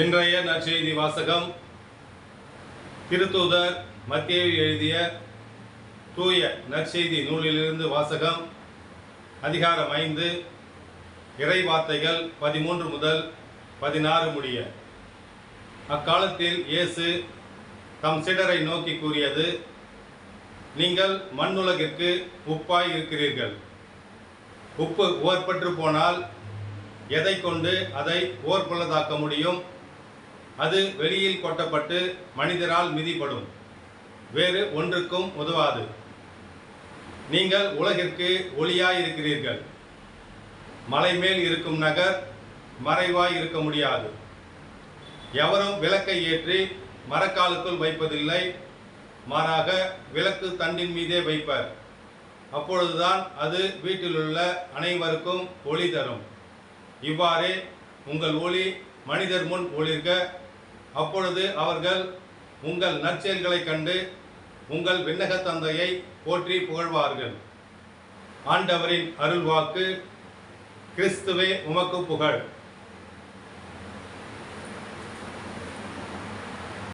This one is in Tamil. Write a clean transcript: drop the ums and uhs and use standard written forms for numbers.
இன்றைய நற்செய்தி வாசகம் திருத்தூதர் மத்தேயு எழுதிய தூய நற்செய்தி நூலிலிருந்து வாசகம். அதிகாரம் 5, இறை வார்த்தைகள் 13 முதல் 16 முடிய. அக்காலத்தில் இயேசு தம் சீடரை நோக்கி கூறியது: நீங்கள் மண்ணுலகிற்கு உப்பாய் இருக்கிறீர்கள். உப்பு ஓர்பற்று போனால் எதை கொண்டு அதை ஓர்புள்ளதாக்க முடியும்? அது வெளியில் கொட்டப்பட்டு மனிதரால் மிதிப்படும், வேறு ஒன்றுக்கும் உதவாது. நீங்கள் உலகிற்கு ஒளியாயிருக்கிறீர்கள். மலை மேல் இருக்கும் நகர் மறைவாய் இருக்க முடியாது. எவரும் விளக்கை ஏற்றி மரக்காலுக்குள் வைப்பதில்லை, மாறாக விளக்கு தண்டின் மீதே வைப்பர். அப்பொழுதுதான் அது வீட்டிலுள்ள அனைவருக்கும் ஒளி தரும். இவ்வாறே உங்கள் ஒளி மனிதர் முன் ஒளிர்க. அப்பொழுது அவர்கள் உங்கள் நற்செயல்களைக் கண்டு உங்கள் விண்ணக தந்தையை போற்றி புகழ்வார்கள். ஆண்டவரின் அருள்வாக்கு. கிறிஸ்துவே உமக்கு புகழ்.